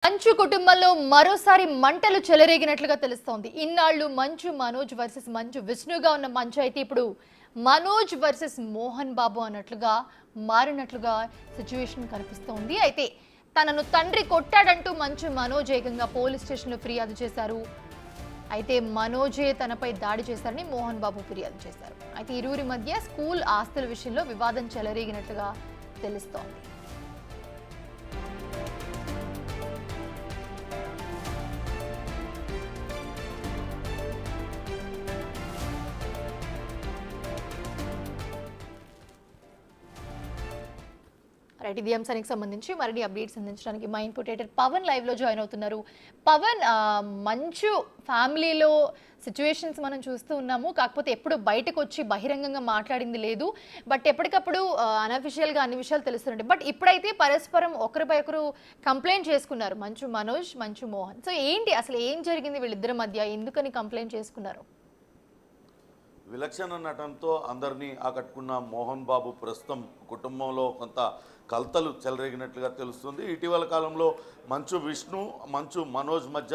మంచు కుటుంబంలో మరోసారి మంటలు చెలరేగినట్లుగా తెలుస్తోంది. ఇన్నాళ్ళు మంచు మనోజ్ వర్సెస్ మంచు విష్ణుగా ఉన్న మంచు అయితే ఇప్పుడు మనోజ్ వర్సెస్ మోహన్ బాబు అన్నట్లుగా మారినట్లుగా సిచ్యువేషన్ కనిపిస్తోంది. అయితే తనను తండ్రి కొట్టాడంటూ మంచు మనోజ్ ఏకంగా పోలీస్ స్టేషన్లో ఫిర్యాదు చేశారు. అయితే మనోజే తనపై దాడి చేశారని మోహన్ బాబు ఫిర్యాదు చేశారు. అయితే ఇరువురి మధ్య స్కూల్ ఆస్తుల విషయంలో వివాదం చెలరేగినట్లుగా తెలుస్తోంది. రైట్, ఇది అంశానికి సంబంధించి మరిన్ని అప్డేట్స్ అందించడానికి మా ఇన్పుట్ ఎడిటర్ పవన్ లైవ్ లో జాయిన్ అవుతున్నారు. పవన్, మంచు ఫ్యామిలీలో సిచ్యువేషన్స్ మనం చూస్తూ ఉన్నాము. కాకపోతే ఎప్పుడు బయటకు వచ్చి బహిరంగంగా మాట్లాడింది లేదు. బట్ ఎప్పటికప్పుడు అనఫిషియల్గా అన్ని విషయాలు తెలుస్తుంటాయి. బట్ ఇప్పుడైతే పరస్పరం ఒకరిపై ఒకరు కంప్లైంట్ చేసుకున్నారు, మంచు మనోజ్, మంచు మోహన్. సో ఏంటి అసలు ఏం జరిగింది వీళ్ళిద్దరి మధ్య, ఎందుకని కంప్లైంట్ చేసుకున్నారు? విలక్షణ నటనతో అందరినీ ఆకట్టుకున్న మోహన్ బాబు ప్రస్తుతం కుటుంబంలో కొంత కలతలు చెలరేగినట్లుగా తెలుస్తుంది. ఇటీవల కాలంలో మంచు విష్ణు, మంచు మనోజ్ మధ్య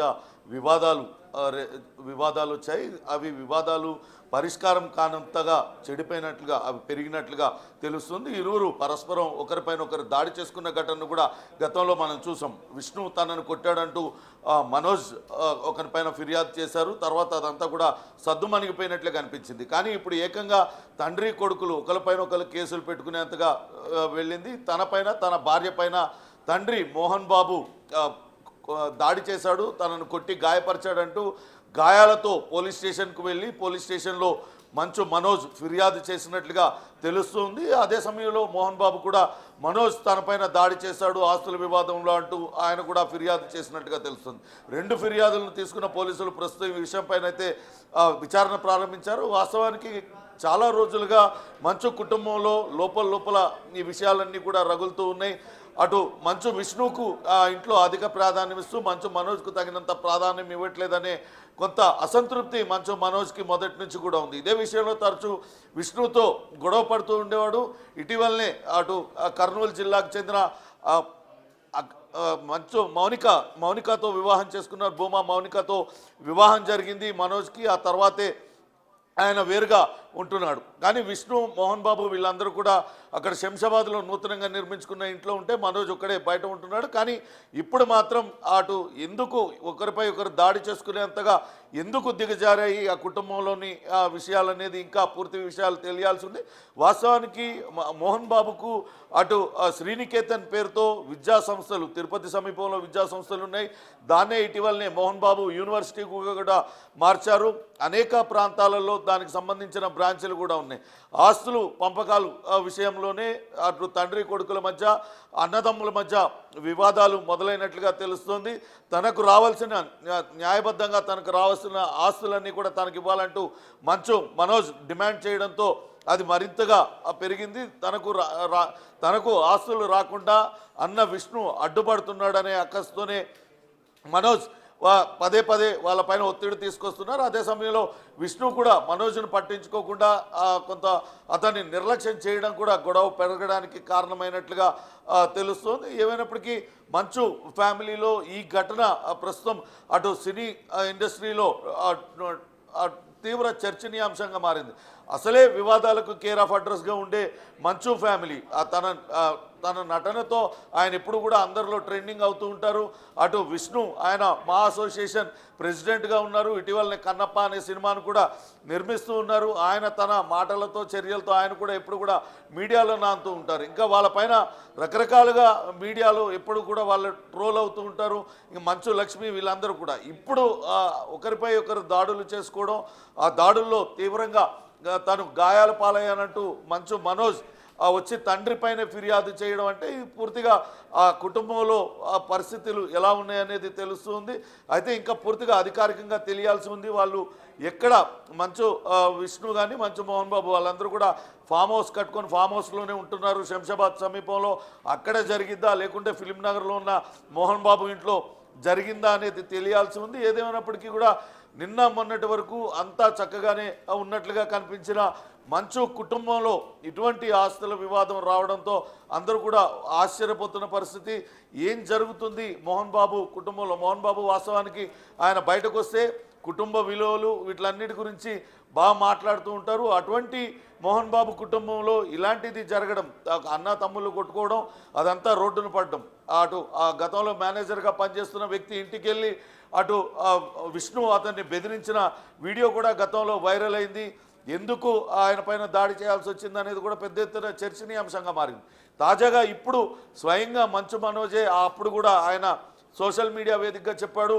వివాదాలు వచ్చాయి. అవి వివాదాలు పరిష్కారం కానంతగా చెడిపోయినట్లుగా, అవి పెరిగినట్లుగా తెలుస్తుంది. ఇరువురు పరస్పరం ఒకరిపైన ఒకరు దాడి చేసుకున్న ఘటనను కూడా గతంలో మనం చూసాం. విష్ణు తనను కొట్టాడంటూ మనోజ్ ఒకరిపైన ఫిర్యాదు చేశారు. తర్వాత అదంతా కూడా సద్దుమణిగిపోయినట్లే కనిపించింది. కానీ ఇప్పుడు ఏకంగా తండ్రి కొడుకులు ఒకరిపైన ఒకరు కేసులు పెట్టుకునేంతగా వెళ్ళింది. తనపైన, తన భార్య పైన తండ్రి మోహన్ బాబు దాడి చేశాడు, తనను కొట్టి గాయపరిచాడంటూ గాయాలతో పోలీస్ స్టేషన్కు వెళ్ళి పోలీస్ స్టేషన్లో మంచు మనోజ్ ఫిర్యాదు చేసినట్లుగా తెలుస్తుంది. అదే సమయంలో మోహన్ బాబు కూడా మనోజ్ తనపైన దాడి చేశాడు ఆస్తుల వివాదంలో అంటూ ఆయన కూడా ఫిర్యాదు చేసినట్టుగా తెలుస్తుంది. రెండు ఫిర్యాదులను తీసుకున్న పోలీసులు ప్రస్తుతం ఈ విషయంపైన అయితే విచారణ ప్రారంభించారు. వాస్తవానికి చాలా రోజులుగా మంచు కుటుంబంలో లోపల ఈ విషయాలన్నీ కూడా రగులుతూ ఉన్నాయి. అటు మంచు విష్ణుకు ఇంట్లో అధిక ప్రాధాన్యం ఇస్తూ మంచు మనోజ్కు తగినంత ప్రాధాన్యం ఇవ్వట్లేదనే కొంత అసంతృప్తి మంచు మనోజ్కి మొదటి నుంచి కూడా ఉంది. ఇదే విషయంలో తరచూ విష్ణుతో గొడవ పడుతూ ఉండేవాడు. ఇటీవలనే అటు కర్నూలు జిల్లాకు చెందిన మంచు మౌనికతో వివాహం చేసుకున్నారు. భూమా మౌనికతో వివాహం జరిగింది మనోజ్కి. ఆ తర్వాతే ఆయన వేరుగా ఉంటున్నాడు. కానీ విష్ణు, మోహన్ బాబు వీళ్ళందరూ కూడా అక్కడ శంషాబాద్లో నూతనంగా నిర్మించుకున్న ఇంట్లో ఉంటే మనోజ్ ఒక్కడే బయట ఉంటున్నాడు. కానీ ఇప్పుడు మాత్రం అటు ఎందుకు ఒకరిపై ఒకరు దాడి చేసుకునేంతగా ఎందుకు దిగజారాయి ఆ కుటుంబంలోని విషయాలనేది ఇంకా పూర్తి విషయాలు తెలియాల్సి ఉంది. వాస్తవానికి మోహన్ బాబుకు అటు శ్రీనికేతన్ పేరుతో విద్యా సంస్థలు, తిరుపతి సమీపంలో విద్యా సంస్థలు ఉన్నాయి. దాన్నే ఇటీవలనే మోహన్ బాబు యూనివర్సిటీ కూడా మార్చారు. అనేక ప్రాంతాలలో దానికి సంబంధించిన బ్రాంచ్లు కూడా ఉన్నాయి. ఆస్తులు పంపకాలు విషయంలోనే అటు తండ్రి కొడుకుల మధ్య, అన్నదమ్ముల మధ్య వివాదాలు మొదలైనట్లుగా తెలుస్తోంది. తనకు రావాల్సిన న్యాయబద్ధంగా తనకు రావాల్సిన ఆస్తులన్నీ కూడా తనకు ఇవ్వాలంటూ మంచు మనోజ్ డిమాండ్ చేయడంతో అది మరింతగా పెరిగింది. తనకు ఆస్తులు రాకుండా అన్న విష్ణు అడ్డుపడుతున్నాడనే అక్కస్తోనే మనోజ్ పదే వాళ్ళపైన ఒత్తిడి తీసుకొస్తున్నారు. అదే సమయంలో విష్ణు కూడా మనోజ్ను పట్టించుకోకుండా కొంత అతన్ని నిర్లక్ష్యం చేయడం కూడా గొడవ పెరగడానికి కారణమైనట్లుగా తెలుస్తోంది. ఏమైనప్పటికీ మంచు ఫ్యామిలీలో ఈ ఘటన ప్రస్తుతం అటు సినీ ఇండస్ట్రీలో తీవ్ర చర్చనీయాంశంగా మారింది. అసలే వివాదాలకు కేర్ ఆఫ్ అడ్రస్గా ఉండే మంచు ఫ్యామిలీ తన నటనతో ఆయన ఎప్పుడు కూడా అందరిలో ట్రెండింగ్ అవుతూ ఉంటారు. అటు విష్ణు ఆయన మా అసోసియేషన్ ప్రెసిడెంట్గా ఉన్నారు. ఇటీవలనే కన్నప్ప అనే సినిమాను కూడా నిర్మిస్తూ ఉన్నారు. ఆయన తన మాటలతో, చర్యలతో ఆయన కూడా ఎప్పుడు కూడా మీడియాలో నానుతూ ఉంటారు. ఇంకా వాళ్ళపైన రకరకాలుగా మీడియాలో ఎప్పుడు కూడా వాళ్ళు ట్రోల్ అవుతూ ఉంటారు. ఇంక మంచు లక్ష్మి వీళ్ళందరూ కూడా ఇప్పుడు ఒకరిపై ఒకరు దాడులు చేసుకోవడం, ఆ దాడుల్లో తీవ్రంగా తను గాయాల పాలయ్యానంటూ మంచు మనోజ్ వచ్చి తండ్రి పైన ఫిర్యాదు చేయడం అంటే పూర్తిగా ఆ కుటుంబంలో ఆ పరిస్థితులు ఎలా ఉన్నాయనేది తెలుస్తుంది. అయితే ఇంకా పూర్తిగా అధికారికంగా తెలియాల్సి ఉంది. వాళ్ళు ఎక్కడ మంచు విష్ణు కానీ మంచు మోహన్ బాబు వాళ్ళందరూ కూడా ఫామ్ హౌస్ కట్టుకొని ఫామ్ హౌస్లోనే ఉంటున్నారు శంషాబాద్ సమీపంలో. అక్కడే జరిగిద్దా లేకుంటే ఫిలిం నగర్లో ఉన్న మోహన్ బాబు ఇంట్లో జరిగిందా అనేది తెలియాల్సి ఉంది. ఏదేమైనప్పటికీ కూడా నిన్న మొన్నటి వరకు అంతా చక్కగానే ఉన్నట్లుగా కనిపించిన మంచు కుటుంబంలో ఇటువంటి ఆస్తుల వివాదం రావడంతో అందరూ కూడా ఆశ్చర్యపోతున్న పరిస్థితి. ఏం జరుగుతుంది మోహన్ బాబు కుటుంబంలో? మోహన్ బాబు వాస్తవానికి ఆయన బయటకు వస్తే కుటుంబ విలువలు వీటిలన్నిటి గురించి బాగా మాట్లాడుతూ ఉంటారు. అటువంటి మోహన్ బాబు కుటుంబంలో ఇలాంటిది జరగడం, అన్న తమ్ముళ్ళు కొట్టుకోవడం, అదంతా రోడ్డును పడడం, అటు ఆ గతంలో మేనేజర్గా పనిచేస్తున్న వ్యక్తి ఇంటికి వెళ్ళి అటు విష్ణు అతన్ని బెదిరించిన వీడియో కూడా గతంలో వైరల్ అయింది. ఎందుకు ఆయన పైన దాడి చేయాల్సి వచ్చింది అనేది కూడా పెద్ద ఎత్తున చర్చనీయాంశంగా మారింది. తాజాగా ఇప్పుడు స్వయంగా మంచు మనోజే అప్పుడు కూడా ఆయన సోషల్ మీడియా వేదికగా చెప్పాడు,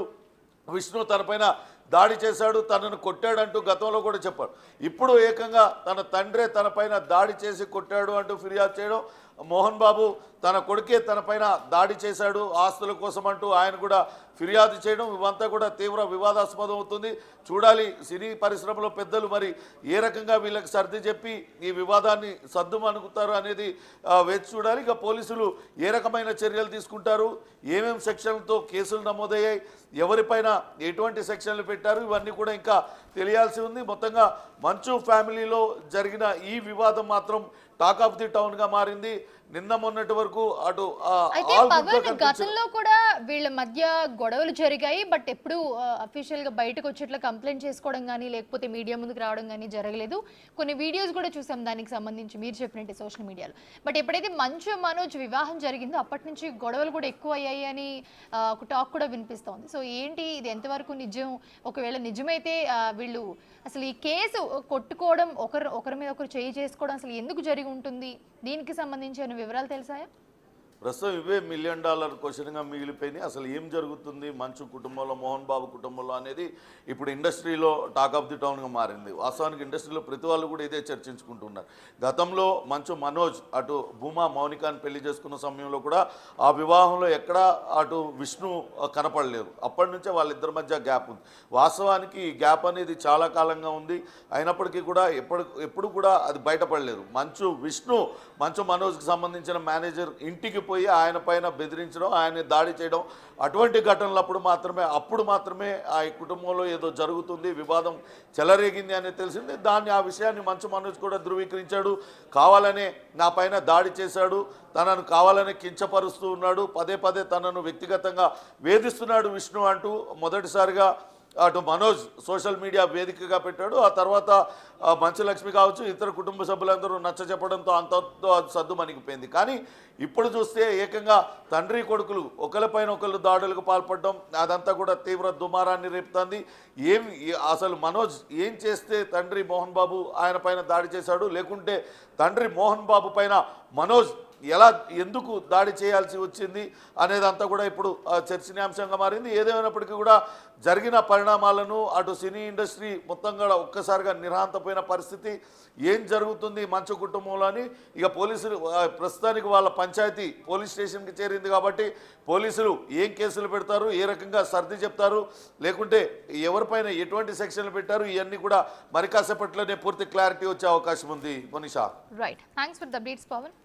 విష్ణు తనపైన దాడి చేశాడు, తనను కొట్టాడంటూ గతంలో కూడా చెప్పాడు. ఇప్పుడు ఏకంగా తన తండ్రే తనపైన దాడి చేసి కొట్టాడు అంటూ ఫిర్యాదు చేయడం, మోహన్ బాబు తన కొడుకే తనపైన దాడి చేశాడు ఆస్తుల కోసం అంటూ ఆయన కూడా ఫిర్యాదు చేయడం, ఇవంతా కూడా తీవ్ర వివాదాస్పదం అవుతుంది. చూడాలి సినీ పరిశ్రమలో పెద్దలు మరి ఏ రకంగా వీళ్ళకి సర్ది చెప్పి ఈ వివాదాన్ని సర్దుమనుగుతారు అనేది వేచి చూడాలి. ఇక పోలీసులు ఏ రకమైన చర్యలు తీసుకుంటారు, ఏమేం సెక్షన్లతో కేసులు నమోదయ్యాయి, ఎవరిపైన ఎటువంటి సెక్షన్లు పెట్టారు, ఇవన్నీ కూడా ఇంకా తెలియాల్సి ఉంది. మొత్తంగా మంచు ఫ్యామిలీలో జరిగిన ఈ వివాదం మాత్రం టాక్ ఆఫ్ ది టౌన్ గా మారింది. నిన్న మొన్నటి వరకు అటు అయితే పవన్ గతంలో కూడా వీళ్ళ మధ్య గొడవలు జరిగాయి, బట్ ఎప్పుడు అఫీషియల్ గా బయటకు వచ్చేట్లా కంప్లైంట్ చేసుకోవడం కానీ లేకపోతే మీడియా ముందుకు రావడం కానీ జరగలేదు. కొన్ని వీడియోస్ కూడా చూసాం దానికి సంబంధించి మీరు చెప్పినట్టు సోషల్ మీడియాలో. బట్ ఎప్పుడైతే మంచు మనోజ్ వివాహం జరిగిందో అప్పటి నుంచి గొడవలు కూడా ఎక్కువ అయ్యాయి అని ఒక టాక్ కూడా వినిపిస్తోంది. సో ఏంటి ఇది ఎంతవరకు నిజం? ఒకవేళ నిజమైతే వీళ్ళు అసలు ఈ కేసు కొట్టుకోవడం, ఒకరి మీద ఒకరు చేయి చేసుకోవడం అసలు ఎందుకు జరిగి ఉంటుంది, దీనికి సంబంధించిన వివరాలు తెలుసాయా? ప్రస్తుతం ఇవే $1 మిలియన్ క్వశ్చన్గా మిగిలిపోయినాయి. అసలు ఏం జరుగుతుంది మంచు కుటుంబంలో, మోహన్ బాబు కుటుంబంలో అనేది ఇప్పుడు ఇండస్ట్రీలో టాక్ ఆఫ్ ది టౌన్గా మారింది. వాస్తవానికి ఇండస్ట్రీలో ప్రతి వాళ్ళు కూడా ఇదే చర్చించుకుంటున్నారు. గతంలో మంచు మనోజ్ అటు భూమా మౌనికాని పెళ్లి చేసుకున్న సమయంలో కూడా ఆ వివాహంలో ఎక్కడా అటు విష్ణు కనపడలేదు. అప్పటి నుంచే వాళ్ళిద్దరి మధ్య గ్యాప్ ఉంది. వాస్తవానికి ఈ గ్యాప్ అనేది చాలా కాలంగా ఉంది. అయినప్పటికీ కూడా ఎప్పుడు కూడా అది బయటపడలేదు. మంచు మనోజ్కి సంబంధించిన మేనేజర్ ఇంటికి పోయి ఆయన పైన బెదిరించడం, ఆయన దాడి చేయడం, అటువంటి ఘటనలప్పుడు మాత్రమే ఆ కుటుంబంలో ఏదో జరుగుతుంది, వివాదం చెలరేగింది అనేది తెలిసింది. ఆ విషయాన్ని మంచు మనోజ్ కూడా ధృవీకరించాడు. కావాలనే నా పైన దాడి చేశాడు, తనను కావాలనే కించపరుస్తూ ఉన్నాడు, పదే పదే తనను వ్యక్తిగతంగా వేధిస్తున్నాడు విష్ణు అంటూ మొదటిసారిగా అటు మనోజ్ సోషల్ మీడియా వేదికగా పెట్టాడు. ఆ తర్వాత మంచు లక్ష్మి కావచ్చు, ఇతర కుటుంబ సభ్యులందరూ నచ్చ చెప్పడంతో అంతతో అది సద్దుమణిగిపోయింది. కానీ ఇప్పుడు చూస్తే ఏకంగా తండ్రి కొడుకులు ఒకరిపైన ఒకళ్ళు దాడులకు పాల్పడడం, అదంతా కూడా తీవ్ర దుమారాన్ని రేపుతుంది. అసలు మనోజ్ ఏం చేస్తే తండ్రి మోహన్ బాబు ఆయన పైన దాడి చేశాడు, లేకుంటే తండ్రి మోహన్ బాబు పైన మనోజ్ ఎందుకు దాడి చేయాల్సి వచ్చింది అనేదంతా కూడా ఇప్పుడు చర్చనీయాంశంగా మారింది. ఏదేమైనప్పటికీ కూడా జరిగిన పరిణామాలను అటు సినీ ఇండస్ట్రీ మొత్తం కూడా ఒక్కసారిగా నిర్హాంతపోయిన పరిస్థితి. ఏం జరుగుతుంది మంచు కుటుంబంలో అని ఇక పోలీసులు ప్రస్తుతానికి వాళ్ళ పంచాయతీ పోలీస్ స్టేషన్కి చేరింది కాబట్టి పోలీసులు ఏం కేసులు పెడతారు, ఏ రకంగా సర్ది చెప్తారు, లేకుంటే ఎవరిపైన ఎటువంటి సెక్షన్లు పెట్టారు, ఇవన్నీ కూడా మరి కాసేపట్లోనే పూర్తి క్లారిటీ వచ్చే అవకాశం ఉంది. Manisha, right, thanks for the updates Pawan.